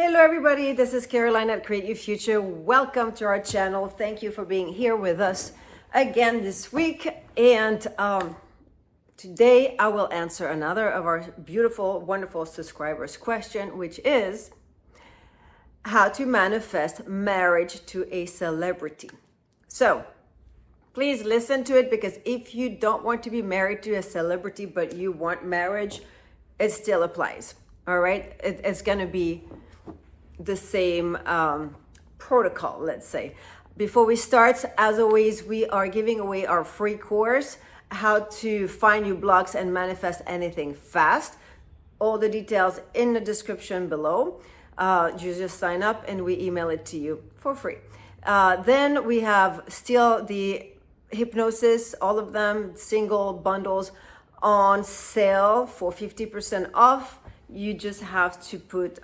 Hello everybody, this is Caroline at Create Your Future. Welcome to our channel. Thank you for being here with us again this week. And today I will answer another of our beautiful, wonderful subscribers' question, which is how to manifest marriage to a celebrity. So please listen to it, because if you don't want to be married to a celebrity but you want marriage, it still applies. All right, it's going to be the same protocol, let's say. Before we start, as always, we are giving away our free course, how to find new blocks and manifest anything fast. All the details in the description below. You just sign up and we email it to you for free. Then we have still the hypnosis, all of them, single bundles on sale for 50% off. You just have to put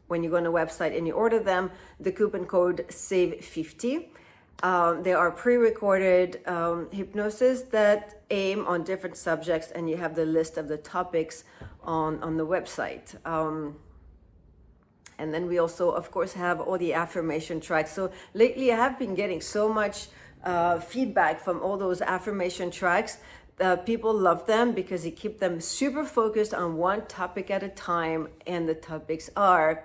when you go on the website and you order them, the coupon code SAVE50. They are pre-recorded hypnosis that aim on different subjects, and you have the list of the topics on the website. And then we also, of course, have all the affirmation tracks. So lately I have been getting so much feedback from all those affirmation tracks. People love them because you keep them super focused on one topic at a time, and the topics are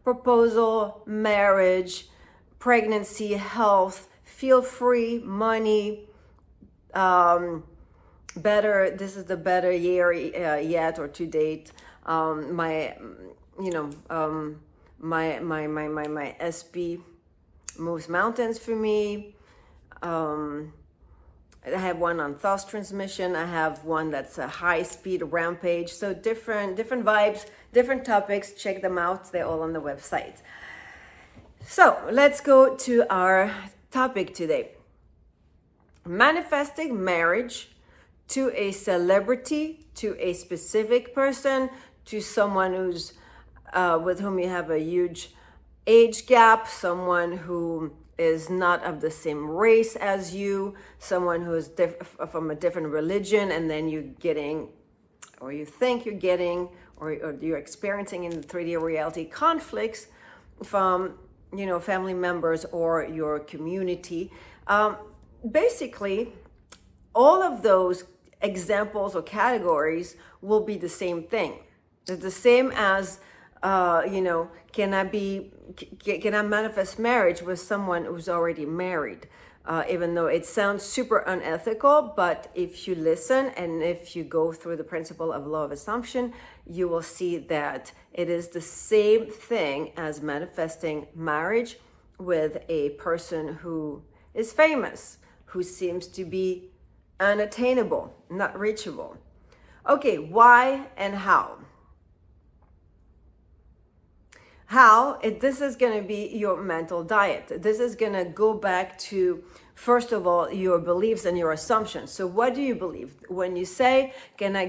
proposal, marriage, pregnancy, health, feel free, money, better. This is the better year yet or to date. My SP moves mountains for me. I have one on thought transmission. I have one that's a high speed rampage. So different vibes, different topics. Check them out. They're all on the website. So let's go to our topic today. Manifesting marriage to a celebrity, to a specific person, to someone who's with whom you have a huge age gap, someone who is not of the same race as you, someone who is from a different religion, and then you're getting, or you think you're getting, or you're experiencing in the 3D reality conflicts from, family members or your community. Basically, all of those examples or categories will be the same thing. It's the same as can I manifest marriage with someone who's already married? Even though it sounds super unethical, but if you listen and if you go through the principle of law of assumption, you will see that it is the same thing as manifesting marriage with a person who is famous, who seems to be unattainable, not reachable. Okay, why and how? This is going to be your mental diet. This is going to go back to, first of all, your beliefs and your assumptions. So what do you believe when you say, can I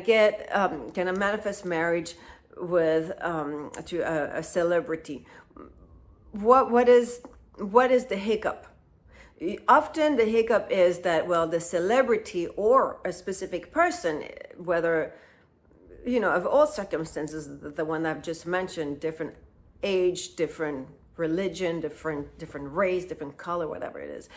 manifest marriage with to a celebrity? What is the hiccup? Often the hiccup is that, well, the celebrity or a specific person, whether of all circumstances, the one I've just mentioned, different age, different religion, different race, different color, whatever it is.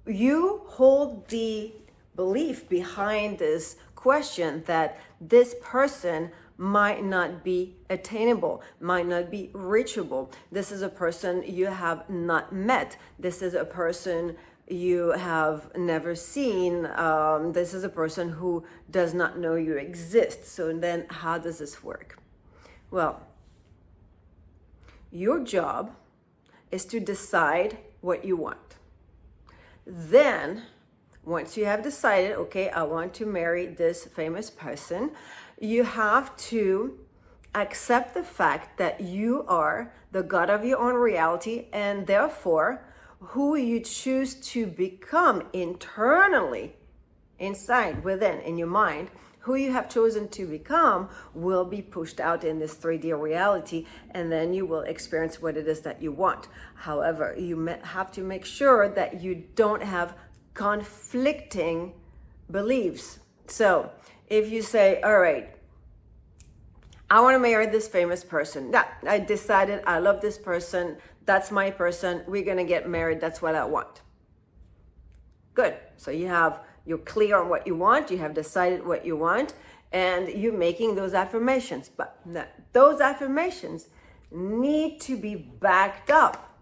You hold the belief behind this question that this person might not be attainable, might not be reachable. This is a person you have not met. This is a person you have never seen. This is a person who does not know you exist. So then how does this work? Well, your job is to decide what you want. Then, once you have decided, okay, I want to marry this famous person, you have to accept the fact that you are the God of your own reality, and therefore, who you choose to become internally, inside, within, in your mind, who you have chosen to become will be pushed out in this 3D reality, and then you will experience what it is that you want. However, you have to make sure that you don't have conflicting beliefs. So if you say, all right, I want to marry this famous person. Yeah, I decided I love this person. That's my person. We're going to get married. That's what I want. Good. So you're clear on what you want. You have decided what you want, and you're making those affirmations. But those affirmations need to be backed up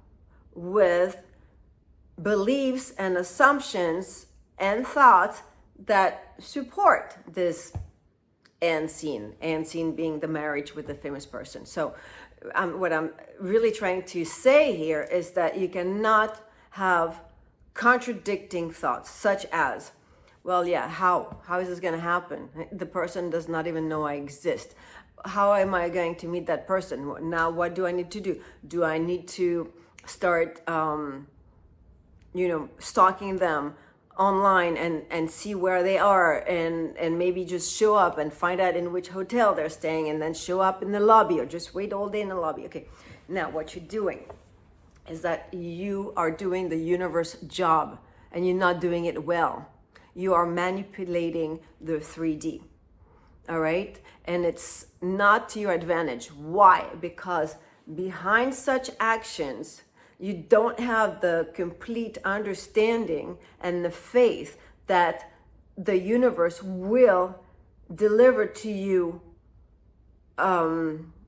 with beliefs and assumptions and thoughts that support this end scene being the marriage with the famous person. So what I'm really trying to say here is that you cannot have contradicting thoughts, such as, well, yeah, how is this going to happen? The person does not even know I exist. How am I going to meet that person? Now, what do I need to do? Do I need to start stalking them online and see where they are, and maybe just show up and find out in which hotel they're staying, and then show up in the lobby, or just wait all day in the lobby? Okay, now what you're doing is that you are doing the universe job, and you're not doing it well. You are manipulating the 3D, all right? And it's not to your advantage. Why? Because behind such actions, you don't have the complete understanding and the faith that the universe will deliver to you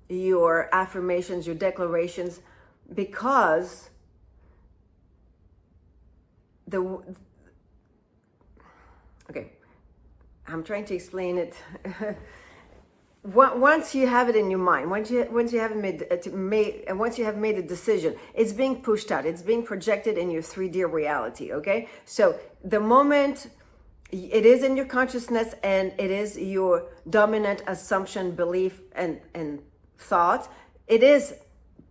your affirmations, your declarations, because okay, I'm trying to explain it. Once you have it in your mind, once you have made a decision, it's being pushed out. It's being projected in your 3D reality. Okay, so the moment it is in your consciousness and it is your dominant assumption, belief, and thought, it is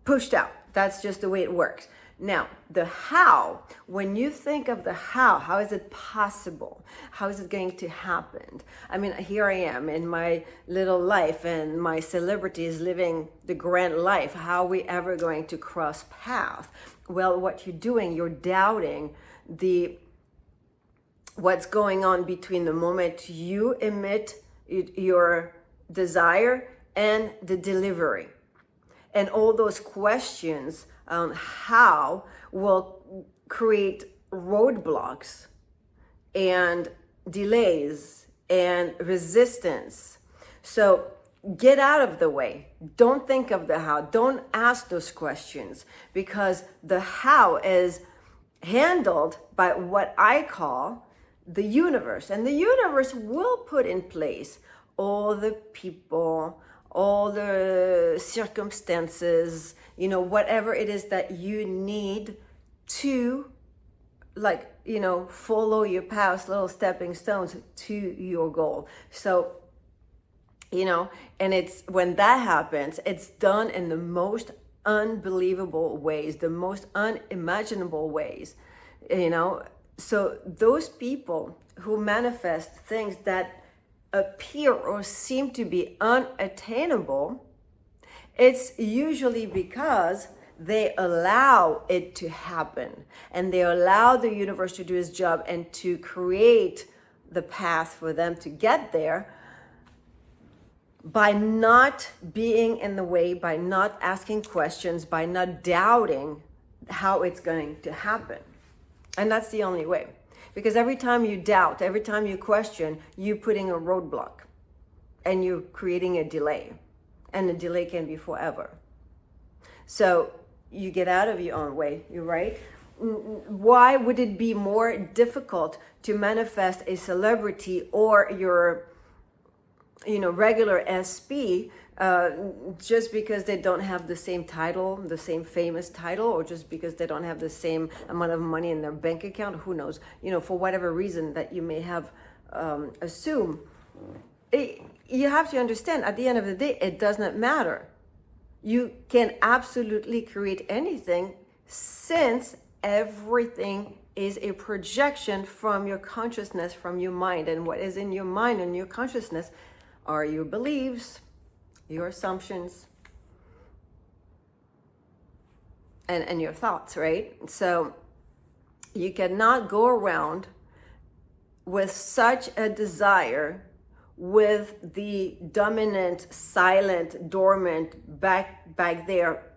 pushed out. That's just the way it works. Now, the how, when you think of the how is it possible? How is it going to happen? I mean, here I am in my little life, and my celebrity is living the grand life. How are we ever going to cross paths? Well, what you're doing, you're doubting what's going on between the moment you emit your desire and the delivery. And all those questions on how will create roadblocks and delays and resistance. So get out of the way. Don't think of the how. Don't ask those questions, because the how is handled by what I call the universe. And the universe will put in place all the people, all the circumstances, whatever it is that you need to, follow your past little stepping stones to your goal. So, and it's when that happens, it's done in the most unbelievable ways, the most unimaginable ways, So those people who manifest things that appear or seem to be unattainable, it's usually because they allow it to happen, and they allow the universe to do its job and to create the path for them to get there by not being in the way, by not asking questions, by not doubting how it's going to happen. And that's the only way. Because every time you doubt, every time you question, you're putting a roadblock and you're creating a delay. And the delay can be forever. So you get out of your own way, you're right? Why would it be more difficult to manifest a celebrity or your, regular SP just because they don't have the same title, the same famous title, or just because they don't have the same amount of money in their bank account? Who knows? For whatever reason that you may have assumed. You have to understand, at the end of the day, it does not matter. You can absolutely create anything, since everything is a projection from your consciousness, from your mind. And what is in your mind and your consciousness are your beliefs, your assumptions, and your thoughts, right? So you cannot go around with such a desire with the dominant, silent, dormant, back there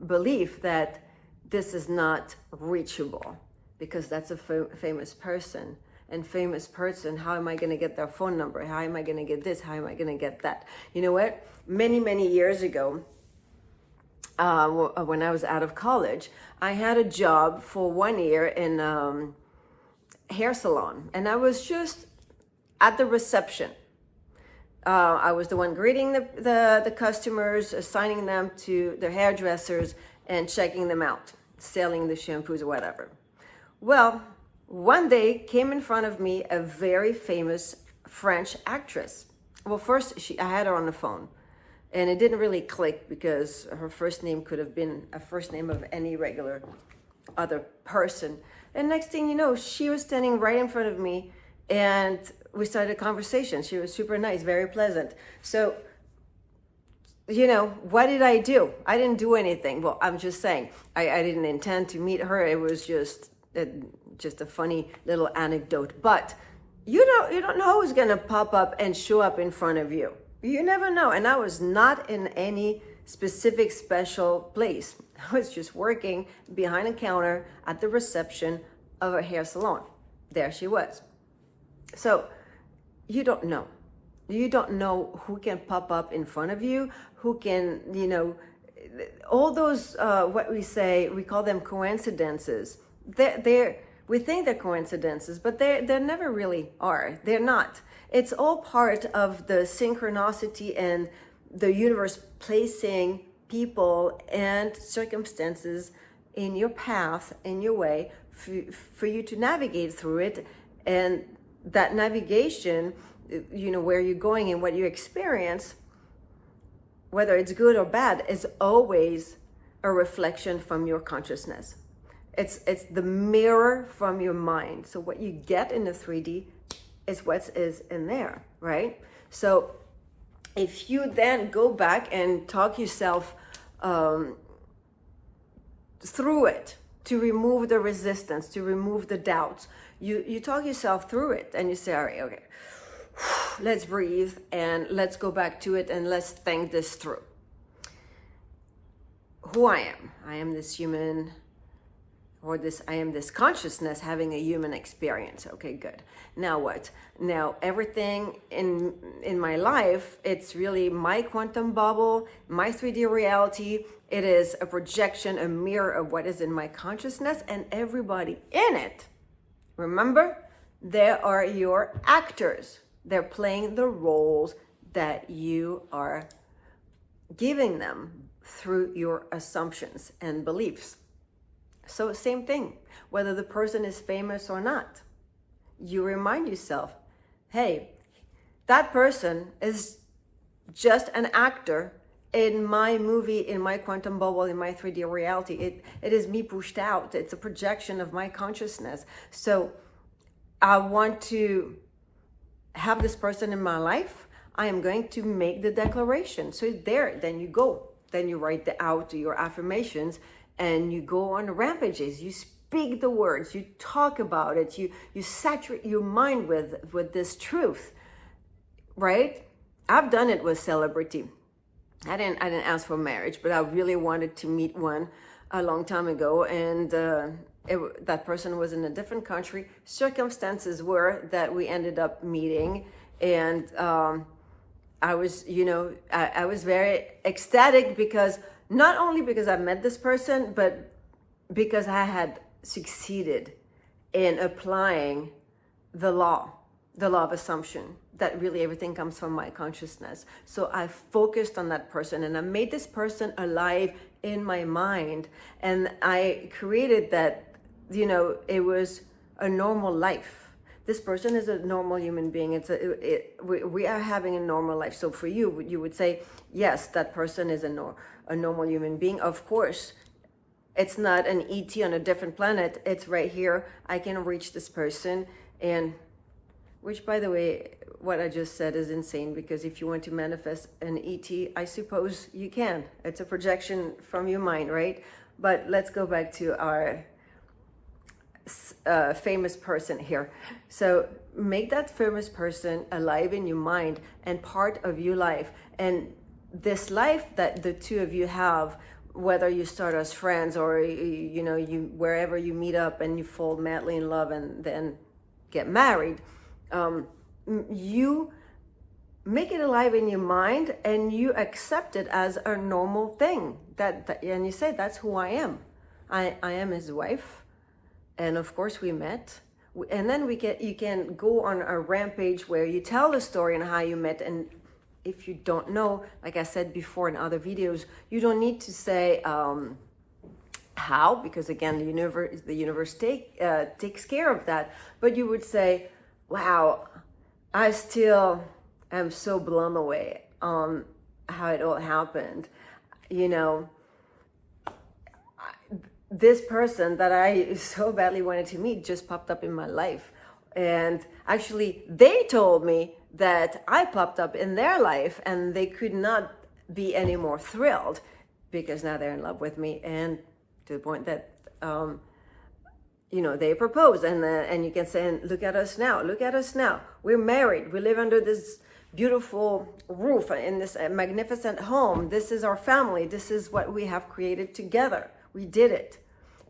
belief that this is not reachable because that's a famous person. And famous person, how am I going to get their phone number? How am I going to get this? How am I going to get that? You know what? Many years ago, when I was out of college, I had a job for 1 year in hair salon, and I was just at the reception. I was the one greeting the customers, assigning them to their hairdressers, and checking them out, selling the shampoos or whatever. Well, one day came in front of me a very famous French actress. Well, first I had her on the phone, and it didn't really click because her first name could have been a first name of any regular other person. And next thing you know, she was standing right in front of me, and we started a conversation. She was super nice, very pleasant. So, you know, what did I do? I didn't do anything. Well, I'm just saying, I didn't intend to meet her. It was just a funny little anecdote. But you don't know who's gonna pop up and show up in front of you. You never know. And I was not in any specific special place. I was just working behind a counter at the reception of a hair salon. There she was. So you don't know. You don't know who can pop up in front of you, who can, you know, all those, what we call them coincidences. We think they're coincidences, but they never really are. They're not. It's all part of the synchronicity and the universe placing people and circumstances in your path, in your way, for you to navigate through it. And that navigation, you know, where you're going and what you experience, whether it's good or bad, is always a reflection from your consciousness. It's the mirror from your mind. So what you get in the 3D is what is in there, right? So if you then go back and talk yourself through it, to remove the resistance, to remove the doubts, you talk yourself through it, and you say, all right, okay, let's breathe and let's go back to it and let's think this through. Who I am this human, or I am this consciousness having a human experience. Okay, good. Now what? Now everything in my life, it's really my quantum bubble, my 3D reality. It is a projection, a mirror of what is in my consciousness, and everybody in it, remember, they are your actors. They're playing the roles that you are giving them through your assumptions and beliefs. So same thing, whether the person is famous or not, you remind yourself, hey, that person is just an actor in my movie, in my quantum bubble, in my 3D reality. It is me pushed out. It's a projection of my consciousness. So I want to have this person in my life. I am going to make the declaration. So there, then you go. Then you write out your affirmations, and you go on rampages. You speak the words, you talk about it, you saturate your mind with this truth, right? I've done it with celebrity. I didn't ask for marriage, but I really wanted to meet one a long time ago, and that person was in a different country. Circumstances were that we ended up meeting, and I was, I was very ecstatic because not only because I met this person, but because I had succeeded in applying the law of assumption, that really everything comes from my consciousness. So I focused on that person, and I made this person alive in my mind, and I created that, it was a normal life. This person is a normal human being. We are having a normal life. So for you, you would say, yes, that person is a normal human being. Of course, it's not an ET on a different planet. It's right here. I can reach this person. And which, by the way, what I just said is insane, because if you want to manifest an ET, I suppose you can. It's a projection from your mind, right? But let's go back to our famous person here. So make that famous person alive in your mind and part of your life. And this life that the two of you have, whether you start as friends or you wherever you meet up and you fall madly in love and then get married, you make it alive in your mind and you accept it as a normal thing. And you say, that's who I am. I am his wife. And of course we met. And then you can go on a rampage where you tell the story and how you met. And if you don't know, like I said before in other videos, you don't need to say how, because again, the universe takes care of that. But you would say, wow, I still am so blown away on how it all happened. This person that I so badly wanted to meet just popped up in my life. And actually, they told me that I popped up in their life and they could not be any more thrilled because now they're in love with me. And to the point that, they proposed. And you can say, look at us now. Look at us now. We're married. We live under this beautiful roof in this magnificent home. This is our family. This is what we have created together. We did it.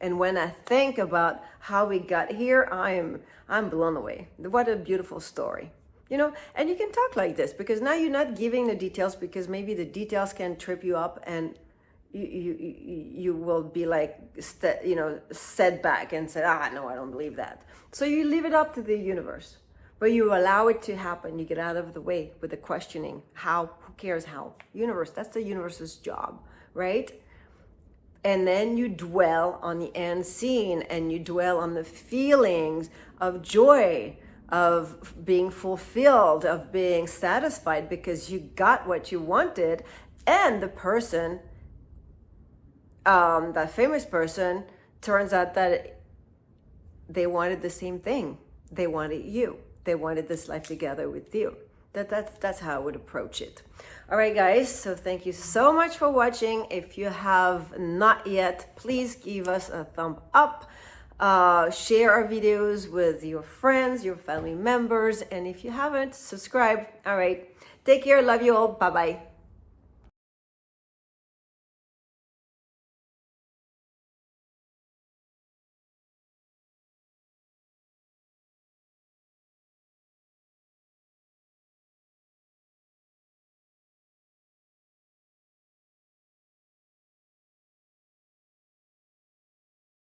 And when I think about how we got here, I'm blown away. What a beautiful story. And you can talk like this because now you're not giving the details, because maybe the details can trip you up and you will be like, set back and say, no, I don't believe that. So you leave it up to the universe, but you allow it to happen. You get out of the way with the questioning. How? Who cares how? Universe, that's the universe's job, right? And then you dwell on the end scene and you dwell on the feelings of joy, of being fulfilled, of being satisfied because you got what you wanted. And the person, that famous person, turns out that they wanted the same thing. They wanted you. They wanted this life together with you. That's how I would approach it. All right, guys, so thank you so much for watching. If you have not yet, please give us a thumb up. Share our videos with your friends, your family members, and if you haven't, subscribe. All right, take care. Love you all. Bye-bye.